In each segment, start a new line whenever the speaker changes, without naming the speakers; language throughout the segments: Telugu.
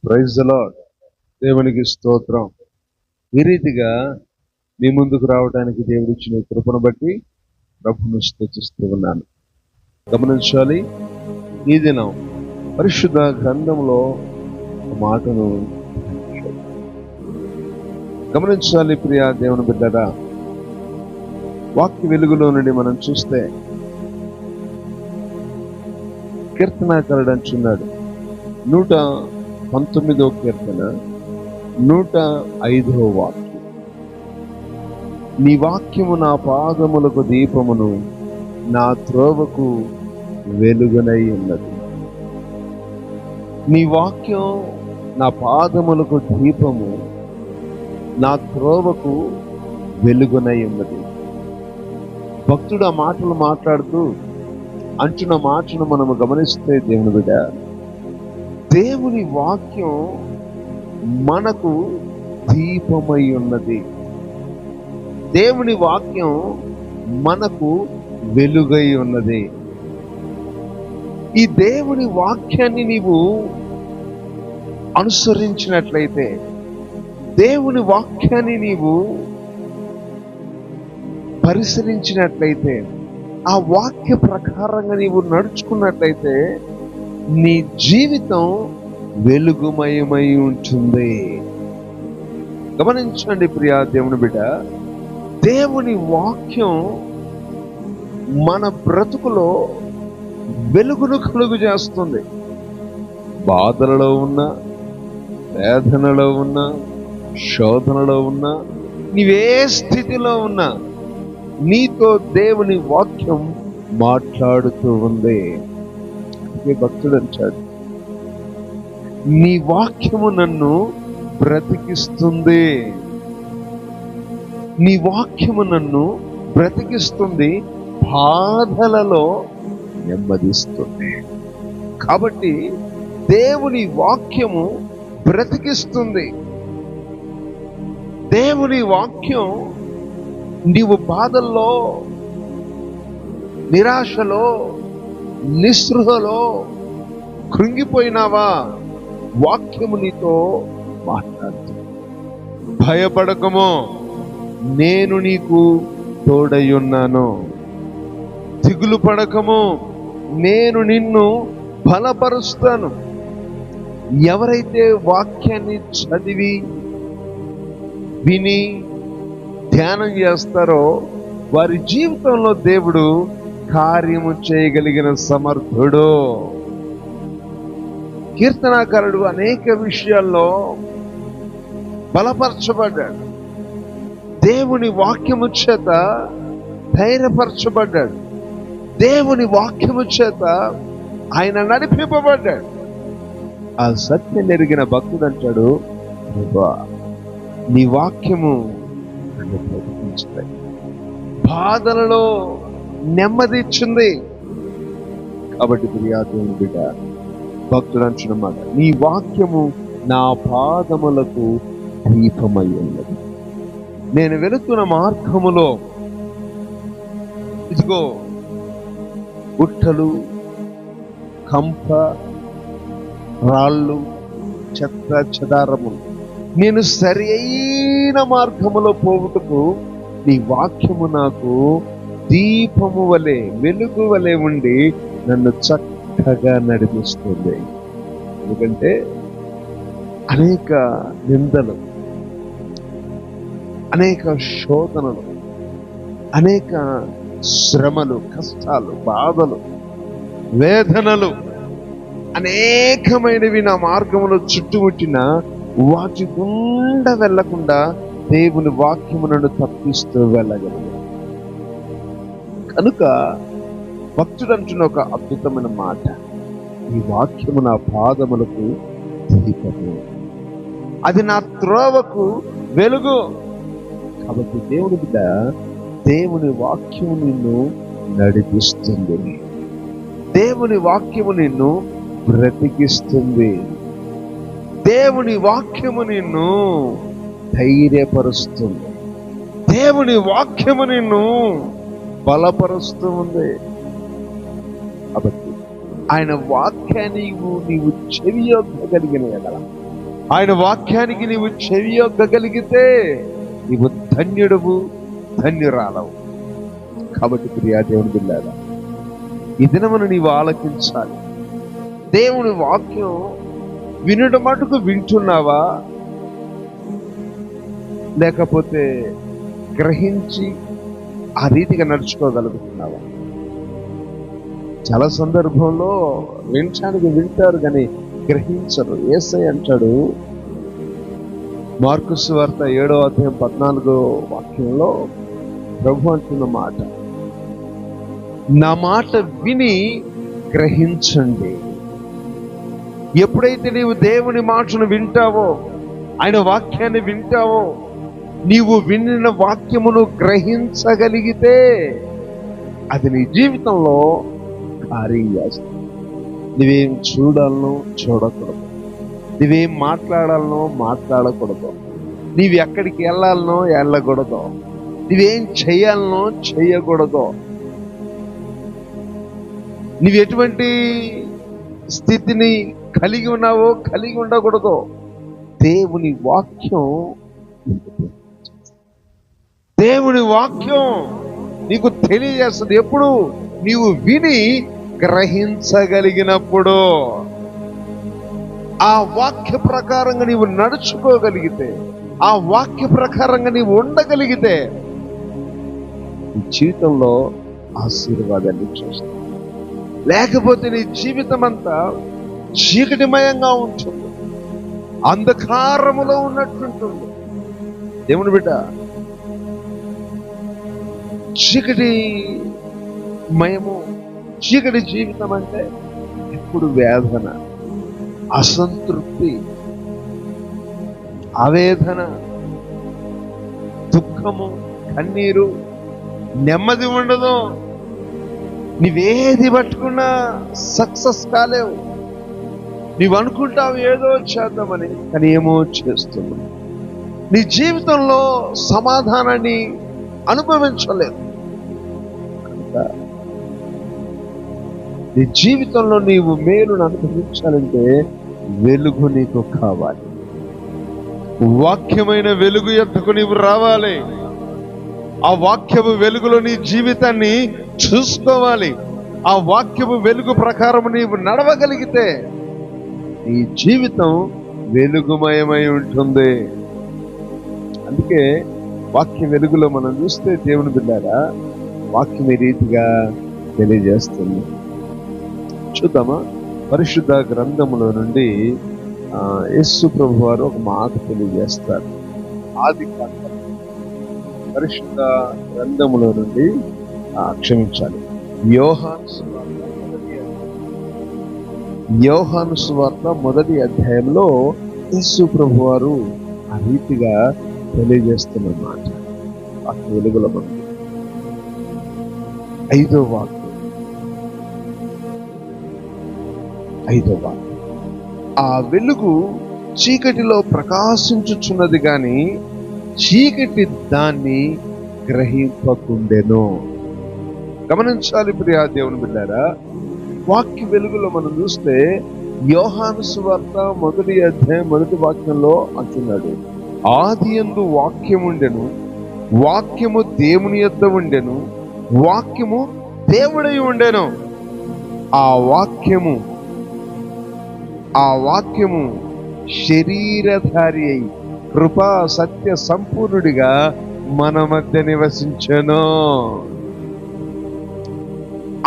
Praise the lord. దేవునికి స్తోత్రం. ఈ రీతిగా మీ ముందుకు రావడానికి దేవుడిచ్చిన కృపను బట్టి ప్రభును స్తుతిస్తూ ఉన్నాను. గమనించాలి, ఈ దినం పరిశుద్ధ గ్రంథంలో ఒక మాటను గమనించాలి. ప్రియా దేవుని బిడ్డరా, వాక్య వెలుగులో నుండి మనం చూస్తే కీర్తనాకారుడు అంటున్నాడు, 119వ కీర్తన 105వ వాక్యం, నీ వాక్యము నా పాదములకు దీపమును, నా త్రోవకు వెలుగునై ఉన్నది. నీ వాక్యం నా పాదములకు దీపము, నా త్రోవకు వెలుగునై ఉన్నది. భక్తుడు ఆ మాటలు మాట్లాడుతూ అంటున్న మాటను మనము గమనిస్తే, దేవుని బిడ్డ, దేవుని వాక్యం మనకు దీపమై ఉన్నది. దేవుని వాక్యం మనకు వెలుగై ఉన్నది. ఈ దేవుని వాక్యాన్ని నీవు అనుసరించినట్లయితే, దేవుని వాక్యాన్ని నీవు పరిశీలించినట్లయితే, ఆ వాక్య ప్రకారంగా నీవు నడుచుకున్నట్లయితే నీ జీవితం వెలుగుమయమై ఉంటుంది. గమనించండి ప్రియా దేవుని బిడ్డ, దేవుని వాక్యం మన బ్రతుకులో వెలుగును కలుగు చేస్తుంది. బాధలలో ఉన్నా, వేదనలో ఉన్నా, శోధనలో ఉన్నా, నీవే స్థితిలో ఉన్నా, నీతో దేవుని వాక్యం మాట్లాడుతూ ఉంది. భక్తుడు అంటాడు, నీ వాక్యము నన్ను బ్రతికిస్తుంది. నీ వాక్యము నన్ను బ్రతికిస్తుంది, బాధలలో నెమ్మదిస్తుంది. కాబట్టి దేవుని వాక్యము బ్రతికిస్తుంది. దేవుని వాక్యం నీవు బాధల్లో, నిరాశలో, నిస్పృహలో కృంగిపోయినావా, వాక్యము నీతో మాట్లాడుతుంది. భయపడకము, నేను నీకు తోడై ఉన్నాను. దిగులు పడకము, నేను నిన్ను బలపరుస్తాను. ఎవరైతే వాక్యాన్ని చదివి విని ధ్యానం చేస్తారో వారి జీవితంలో దేవుడు కార్యము చేయగలిగిన సమర్థుడు. కీర్తనాకారుడు అనేక విషయాల్లో బలపరచబడ్డాడు. దేవుని వాక్యము చేత ధైర్యపరచబడ్డాడు. దేవుని వాక్యము చేత ఆయన నడిపింపబడ్డాడు. ఆ సత్యం ఎరిగిన భక్తుడు అంటాడు, నీ వాక్యము నన్ను బ్రతికించింది, బాధలలో నెమ్మది ఇచ్చింది. కాబట్టి ప్రియాదేవుని బిడ్డ, భక్తుడు అంటున్నమాట, నీ వాక్యము నా పాదములకు దీపమై ఉన్నది. నేను వెళుతున్న మార్గములో ఇదిగో గుట్టలు, కంప, రాళ్ళు, చెత్త చెదారములు, నేను సరి అయిన మార్గములో పోవుటకు నీ వాక్యము నాకు దీపము వలె, వెలుగు వలె ఉండి నన్ను చక్కగా నడిపిస్తుంది. ఎందుకంటే అనేక నిందలు, అనేక శోధనలు, అనేక శ్రమలు, కష్టాలు, బాధలు, వేదనలు అనేకమైనవి నా మార్గములో చుట్టుముట్టిన వాటి గుండా వెళ్లకుండా దేవుని వాక్యము నన్ను తప్పిస్తూ వెళ్ళగలిగాను. కనుక భక్తుడు అంటున్న ఒక అద్భుతమైన మాట, ఈ వాక్యము నా పాదములకు దీపము, అది నా త్రోవకు వెలుగు. కాబట్టి దేవుని బిడ్డ, దేవుని వాక్యము నిన్ను నడిపిస్తుంది. దేవుని వాక్యము నిన్ను బ్రతికిస్తుంది. దేవుని వాక్యము నిన్ను ధైర్యపరుస్తుంది. దేవుని వాక్యము నిన్ను బలపరుస్తూ ఉంది. కాబట్టి ఆయన వాక్యాన్ని నీవు చెవియొగ్గగలిగిన ఎడల, ఆయన వాక్యానికి నీవు చెవియొగ్గగలిగితే నీవు ధన్యుడవు, ధన్యురాలవు. కాబట్టి ప్రియా దేవుని బిడ్డలారా, ఈ దినమును నీవు ఆలకించాలి. దేవుని వాక్యం వినుట మటుకు వింటున్నావా, లేకపోతే గ్రహించి ఆ రీతిగా నడుచుకోగలుగుతున్నావా? చాలా సందర్భంలో వినటానికి వింటారు కానీ గ్రహించరు. యేసయ్య అంటాడు మార్కు సువార్త 7వ అధ్యాయం 14వ వాక్యంలో, ప్రభు అంటున్న మాట, నా మాట విని గ్రహించండి. ఎప్పుడైతే నీవు దేవుని మాటను వింటావో, ఆయన వాక్యాన్ని వింటావో, నీవు విన్న వాక్యమును గ్రహించగలిగితే అది నీ జీవితంలో కార్యం చేస్తుంది. నువ్వేం చూడాలనో చూడకూడదు, నువ్వేం మాట్లాడాలనో మాట్లాడకూడదు, నీవు ఎక్కడికి వెళ్ళాలనో వెళ్ళకూడదు, నువ్వేం చేయాలనో చేయకూడదు, నువ్వు ఎటువంటి స్థితిని కలిగి ఉన్నావో కలిగి ఉండకూడదు. దేవుని వాక్యం నీకు తెలియజేస్తుంది. ఎప్పుడు? నీవు విని గ్రహించగలిగినప్పుడు, ఆ వాక్య ప్రకారంగా నీవు నడుచుకోగలిగితే, ఆ వాక్య ప్రకారంగా నీవు ఉండగలిగితే నీ జీవితంలో ఆశీర్వాదాన్ని చూస్తావు. లేకపోతే నీ జీవితం అంతా చీకటిమయంగా ఉంటుంది, అంధకారములో ఉన్నట్టుంటుంది. దేవుని బిడ్డ, చీకటి జీవితం అంటే ఎప్పుడు వేదన, అసంతృప్తి, ఆవేదన, దుఃఖము, కన్నీరు, నెమ్మది ఉండదు. నీవేది పట్టుకున్నా సక్సెస్ కాలేవు. నీవు అనుకుంటావు ఏదో చేద్దామని, కానీ ఏమో చేస్తున్నావు. నీ జీవితంలో సమాధానాన్ని అనుభవించలేదు. కనుక నీ జీవితంలో నీవు మేలును అనుభవించాలంటే వెలుగు నీకు కావాలి. వాక్యమైన వెలుగు ఎత్తుకు నీవు రావాలి. ఆ వాక్యపు వెలుగులో నీ జీవితాన్ని చూసుకోవాలి. ఆ వాక్యపు వెలుగు ప్రకారం నీవు నడవగలిగితే నీ జీవితం వెలుగుమయమై ఉంటుంది. అందుకే వాక్య వెలుగులో మనం చూస్తే దేవుని బిడ్డలారా, వాక్యం ఈ రీతిగా తెలియజేస్తుంది. చూద్దామా? పరిశుద్ధ గ్రంథములో నుండి యేసు ప్రభు వారు ఒక మాట తెలియజేస్తారు. ఆదికాండం పరిశుద్ధ గ్రంథములో నుండి క్షమించాలి, యోహాను సువార్త మొదటి అధ్యాయంలో యేసు ప్రభు వారు ఆ రీతిగా తెలియజేస్తున్న మాట. వాక్య వెలుగులో మనం 5వ వాక్యం ఆ వెలుగు చీకటిలో ప్రకాశించుచున్నది గాని చీకటి దాన్ని గ్రహింపకుండెను. గమనించాలి ప్రియా దేవుని బిడ్డారా, వాక్య వెలుగులో మనం చూస్తే యోహాను సువార్త మొదటి అధ్యాయం మొదటి వాక్యంలో అంటున్నాడు, ఆదియందు వాక్యముండెను, వాక్యము దేవుని యొద్ద ఉండెను, వాక్యము దేవుడై ఉండెను. ఆ వాక్యము శరీరధారి అయి కృపా సత్య సంపూర్ణుడిగా మన మధ్య నివసించెను.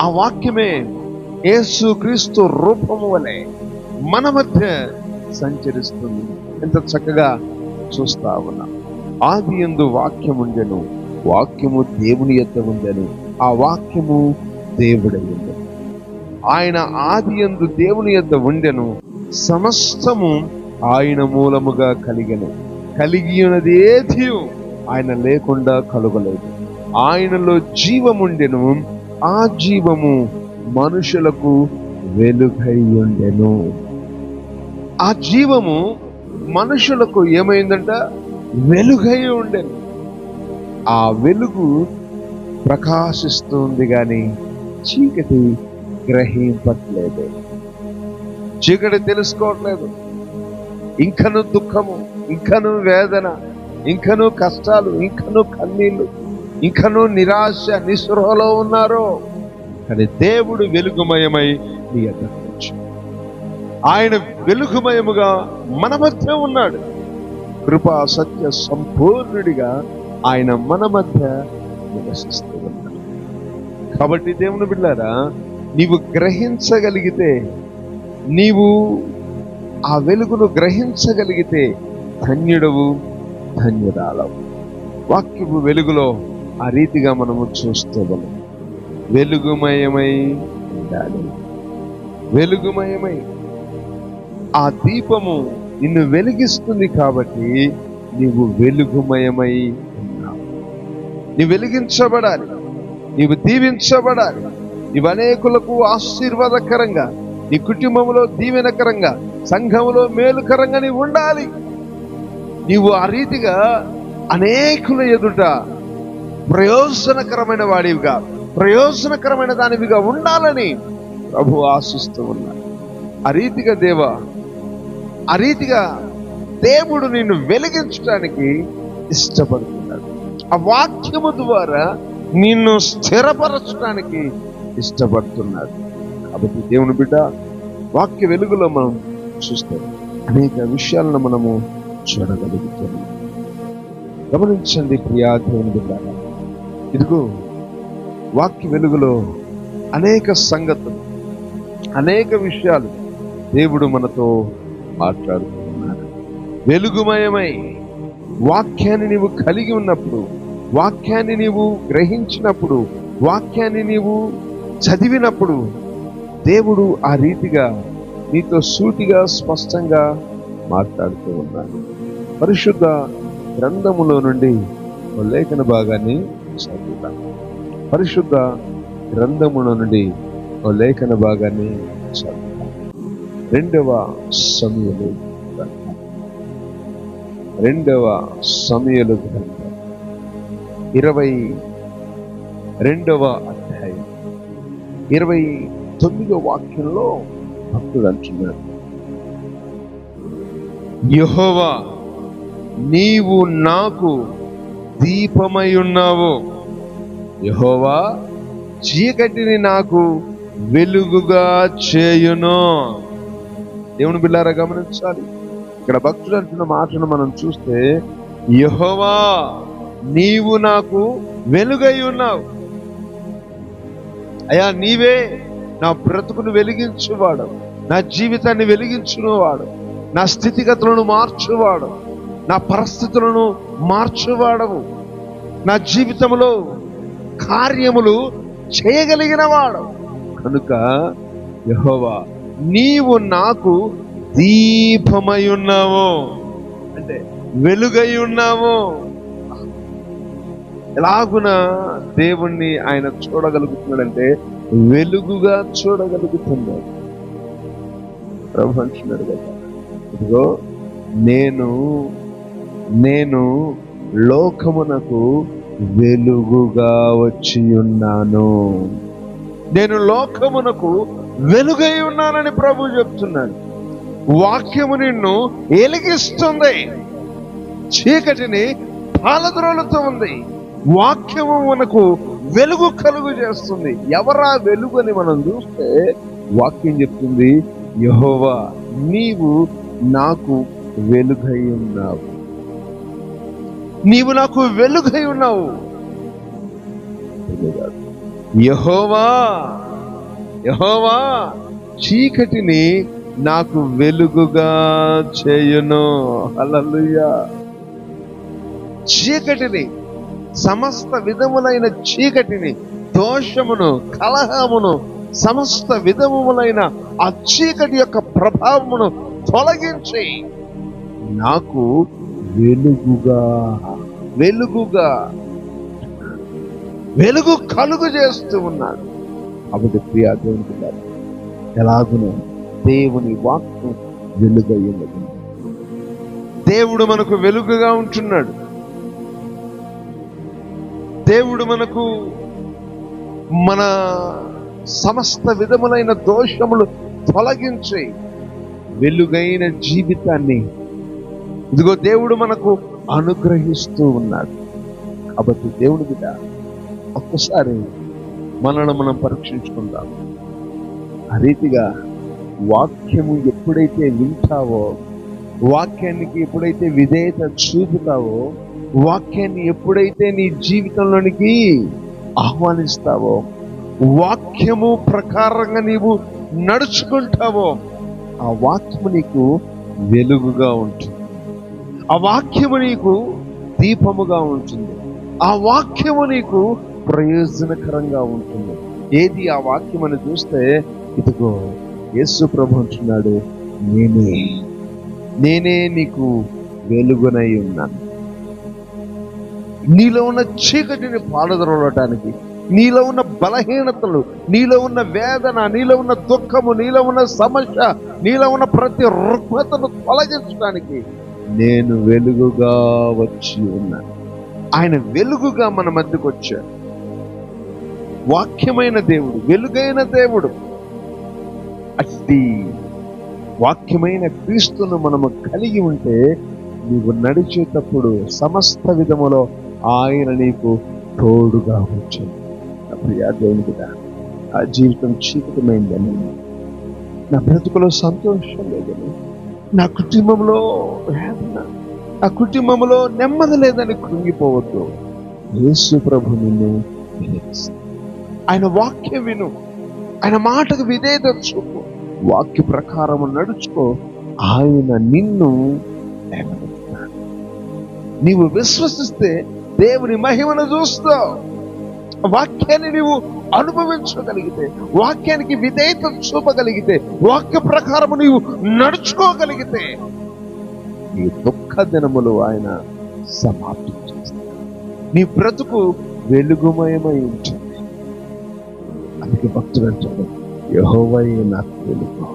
ఆ వాక్యమే యేసు క్రీస్తు రూపము వలె మన మధ్య సంచరిస్తుంది. ఎంత చక్కగా చూస్తా ఉన్నాం. ఆదియందు వాక్యం ఉండెను, వాక్యము దేవుని యొద్ద ఉండెను, ఆ వాక్యము దేవుడై ఉండెను. ఆయన ఆదియందు దేవుని యొద్ద ఉండెను, సమస్తము ఆయన మూలముగా కలిగెను, కలిగినది ఏది ఆయన లేకుండా కలుగలేదు. ఆయనలో జీవముండెను, ఆ జీవము మనుషులకు వెలుగై ఉండెను. ఆ జీవము మనుషులకు ఏమైందంట? వెలుగై ఉండెను. ఆ వెలుగు ప్రకాశిస్తుంది గాని చీకటి గ్రహింపట్లేదు, చీకటి తెలుసుకోవట్లేదు. ఇంకను దుఃఖము, ఇంకను వేదన, ఇంకను కష్టాలు, ఇంకను కన్నీళ్లు, ఇంకను నిరాశ, నిస్పృహలో ఉన్నారో, కానీ దేవుడు వెలుగుమయమై నీ ఎద్దకు వచ్చి ఆయన వెలుగుమయముగా మన మధ్య ఉన్నాడు. కృపా సత్య సంపూర్ణుడిగా ఆయన మన మధ్య నివసిస్తూ ఉన్నాడు. కాబట్టి దేవుని బిడ్డలారా, నీవు గ్రహించగలిగితే, నీవు ఆ వెలుగును గ్రహించగలిగితే ధన్యుడవు, ధన్యురాలవు. వాక్యపు వెలుగులో ఆ రీతిగా మనము చూస్తూ ఉన్నాం. వెలుగుమయమై ఉండాలి. వెలుగుమయమై ఆ దీపము నిన్ను వెలిగిస్తుంది కాబట్టి నీవు వెలుగుమయమై ఉన్నావు. నీవు వెలిగించబడాలి, నీవు దీవించబడాలి, నీవు అనేకులకు ఆశీర్వాదకరంగా, నీ కుటుంబంలో దీవెనకరంగా, సంఘంలో మేలుకరంగా నీవు ఉండాలి. నీవు ఆ రీతిగా అనేకుల ఎదుట ప్రయోజనకరమైన వాడివిగా, ప్రయోజనకరమైన దానివిగా ఉండాలని ప్రభు ఆశిస్తూ ఉన్నాడు. ఆ రీతిగా ఆ రీతిగా దేవుడు నిన్ను వెలిగించడానికి ఇష్టపడుతున్నాడు. ఆ వాక్యము ద్వారా నిన్ను స్థిరపరచడానికి ఇష్టపడుతున్నాడు. కాబట్టి దేవుని బిడ్డ, వాక్య వెలుగులో మనం చూస్తే అనేక విషయాలను మనము చూడగలుగుతున్నాం. గమనించండి ప్రియా దేవుని బిడ్డ, ఇదిగో వాక్య వెలుగులో అనేక సంగతులు, అనేక విషయాలు దేవుడు మనతో మాట్లాడుతున్నాడు. వెలుగుమయమై వాక్యాన్ని నీవు కలిగి ఉన్నప్పుడు, వాక్యాన్ని నీవు గ్రహించినప్పుడు, వాక్యాన్ని నీవు చదివినప్పుడు దేవుడు ఆ రీతిగా నీతో సూటిగా స్పష్టంగా మాట్లాడుతూ ఉన్నాడు. పరిశుద్ధ గ్రంథములో నుండి ఓ లేఖన భాగాన్ని చదువుతాం. పరిశుద్ధ గ్రంథములో నుండి ఓ లేఖన భాగాన్ని చదువుతాం. 2వ సమూయేలు గ్రంథం, 2వ సమూయేలు గ్రంథం 22వ అధ్యాయం 29వ వాక్యంలో భక్తుడు అంటున్నాడు, యెహోవా నీవు నాకు దీపమై ఉన్నావు. యెహోవా చీకటిని నాకు వెలుగుగా చేయును. దేవుని బిడ్డలారా గమనించాలి. ఇక్కడ భక్తుడు అంటున్న మాటను మనం చూస్తే, యెహోవా నీవు నాకు వెలుగై ఉన్నావు. అయ్యా, నీవే నా బ్రతుకును వెలిగించువాడు, నా జీవితాన్ని వెలిగించువాడు, నా స్థితిగతులను మార్చువాడు, నా పరిస్థితులను మార్చువాడవు, నా జీవితంలో కార్యములు చేయగలిగిన వాడు. కనుక యెహోవా నీవు నాకు దీపమై ఉన్నావు, అంటే వెలుగై ఉన్నావు. ఎలాగున దేవుణ్ణి ఆయన చూడగలుగుతున్నాడంటే వెలుగుగా చూడగలుగుతున్నాడు. ప్రభు అంటున్నాడు కదా, ఇదిగో నేను లోకమునకు వెలుగుగా వచ్చి ఉన్నాను. నేను లోకమునకు వెలుగై ఉన్నానని ప్రభు చెప్తున్నాడు. వాక్యము నిన్ను వెలిగిస్తుంది, చీకటిని పాలద్రోలుతూ ఉంది. వాక్యము మనకు వెలుగు కలుగు చేస్తుంది. ఎవరా వెలుగు అని మనం చూస్తే వాక్యం చెప్తుంది, యెహోవా నీవు నాకు వెలుగై ఉన్నావు, నీవు నాకు వెలుగై ఉన్నావు. యెహోవా చీకటిని నాకు వెలుగుగా చేయును. హల్లెలూయా. చీకటిని, సమస్త విధములైన చీకటిని, దోషమును, కలహమును, సమస్త విధములైన ఆ చీకటి యొక్క ప్రభావమును తొలగించి నాకు వెలుగు కలుగు చేస్తూ ఉన్నాడు. కాబట్టి ప్రియా దేవుని పిల్లలు, ఎలాగునో దేవుని వాక్కు వెలుగై ఉన్నది. దేవుడు మనకు వెలుగుగా ఉంటున్నాడు. దేవుడు మనకు మన సమస్త విధములైన దోషములు తొలగించి వెలుగైన జీవితాన్ని ఇదిగో దేవుడు మనకు అనుగ్రహిస్తూ ఉన్నాడు. కాబట్టి దేవుని బిడ్డ, ఒక్కసారి మనల్ని మనం పరీక్షించుకుందాం. ఆ రీతిగా వాక్యము ఎప్పుడైతే వింటావో, వాక్యానికి ఎప్పుడైతే విధేయత చూపుతావో, వాక్యాన్ని ఎప్పుడైతే నీ జీవితంలోనికి ఆహ్వానిస్తావో, వాక్యము ప్రకారంగా నీవు నడుచుకుంటావో, ఆ వాక్యము నీకు వెలుగుగా ఉంటుంది. ఆ వాక్యము నీకు దీపముగా ఉంటుంది. ఆ వాక్యము నీకు ప్రయోజనకరంగా ఉంటుంది. ఏది ఆ వాక్యం అని చూస్తే, ఇదిగో యేసు ప్రభు అంటున్నాడు, నేనే నీకు వెలుగునై ఉన్నాను. నీలో ఉన్న చీకటిని పారద్రోలటానికి, నీలో ఉన్న బలహీనతలు, నీలో ఉన్న వేదన, నీలో ఉన్న దుఃఖము, నీలో ఉన్న సమస్య, నీలో ఉన్న ప్రతి రుగ్మతను తొలగించడానికి నేను వెలుగుగా వచ్చి ఉన్నాను. ఆయన వెలుగుగా మన మధ్యకు వచ్చాడు. వాక్యమైన దేవుడు, వెలుగైన దేవుడు. అట్టి వాక్యమైన క్రీస్తును మనము కలిగి ఉంటే, నీవు నడిచేటప్పుడు సమస్త విధములో ఆయన నీకు తోడుగా వచ్చాడు. ప్రియా దేవుని బిడ్డ, ఆ జీవితం చీకటమైందని, నా బ్రతుకులో సంతోషం లేదని, నా కుటుంబంలో వేదన, నా కుటుంబంలో నెమ్మది లేదని కృంగిపోవద్దు. యేసు ప్రభు నిన్ను వెలిగిస్తాడు. ఆయన వాక్యం విను, ఆయన మాటకు విధేయత చూపు, వాక్య ప్రకారం నడుచుకో. ఆయన నిన్ను లేవనెత్తుతాడు. నీవు విశ్వసిస్తే దేవుని మహిమను చూస్తావు. వాక్యాన్ని నీవు అనుభవించగలిగితే, వాక్యానికి విధేయత చూపగలిగితే, వాక్య ప్రకారం నీవు నడుచుకోగలిగితే, నీ దుఃఖ దినములు ఆయన సమాప్తి చేస్తాడు. నీ బ్రతుకు వెలుగుమయమై ఉంటుంది. అందుకే భక్తుడు అంటాడు, యెహోవాయే నాకు వెలుగు,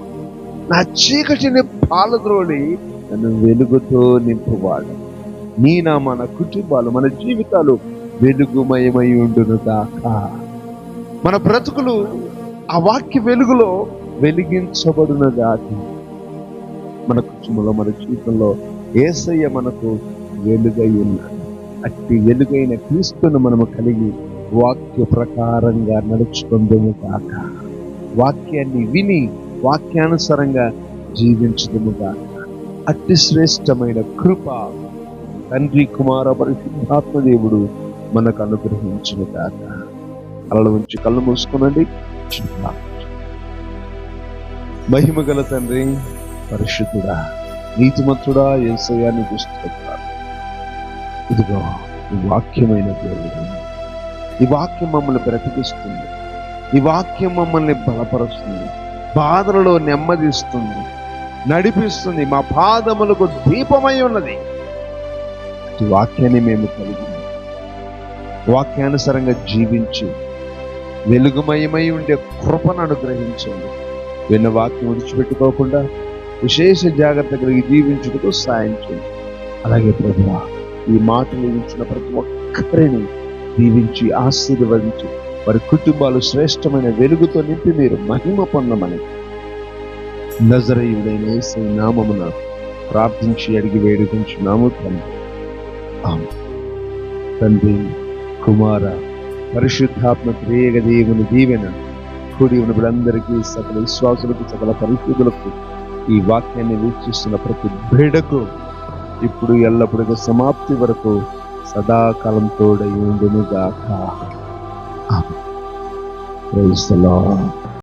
నా చీకటిని పాలద్రోలి నన్ను వెలుగుతో నింపువాడు. మన కుటుంబాలు, మన జీవితాలు వెలుగుమయమై ఉండును గాక. మన బ్రతుకులు ఆ వాక్య వెలుగులో వెలిగించబడును గాక. మన కుటుంబంలో, మన జీవితంలో యేసయ్య మనకు వెలుగై ఉన్నాడు. అట్టి వెలుగైన క్రీస్తును మనము కలిగి వాక్య ప్రకారంగా నడుచుకుందుము గాక. వాక్యాన్ని విని వాక్యానుసారంగా జీవించుదుము గాక. అట్టి శ్రేష్టమైన కృప తండ్రి, కుమార, పరిశుద్ధాత్మ దేవుడు మనకు అనుగ్రహించును గాక. కళ్ళ ఉంచి కళ్ళు మూసుకునండి. మహిమ గల తండ్రి, పరిశుద్ధుడా, నీతిమంతుడా, యేసయ్యా నీకు స్తోత్రాలు. ఇదిగో ఈ వాక్యమైన దేవుడు, ఈ వాక్యం మమ్మల్ని బ్రతికిస్తుంది. ఈ వాక్యం మమ్మల్ని బలపరుస్తుంది, బాధలలో నెమ్మదిస్తుంది, నడిపిస్తుంది, మా పాదములకు దీపమై ఉన్నది. ఈ వాక్యాన్ని మేము కలిగి వాక్యానుసారంగా జీవించి వెలుగుమయమై ఉండే కృపను అనుగ్రహించండి. విన్న వాక్యం విడిచిపెట్టుకోకుండా విశేష జాగ్రత్త కలిగి జీవించుటకు సాయం చేయండి. అలాగే ప్రభువా, ఈ మాటలు ఇచ్చిన ప్రతి ఒక్కరిని దీవించి ఆశీర్వదించి వారి కుటుంబాలు శ్రేష్టమైన వెలుగుతో నింపి మీరు మహిమ పొందమని నజరేయుడైన యేసు నామమున ప్రార్థించి అడిగి వేడుకుంటున్నాము తండ్రి. ఆమేన్. తండ్రి, కుమార, పరిశుద్ధాత్మ త్రియేక దేవుని దీవెన కూడి ఉన్న బిడ్డలందరికీ, సకల విశ్వాసులకు, సకల పరిశుద్ధులకు, ఈ వాక్యాన్ని వీక్షిస్తున్న ప్రతి బిడ్డకు ఇప్పుడు ఎల్లప్పుడూ సమాప్తి వరకు సదాకాలం తోడై ఉండును గాక. ఆమేన్. Praise the lord.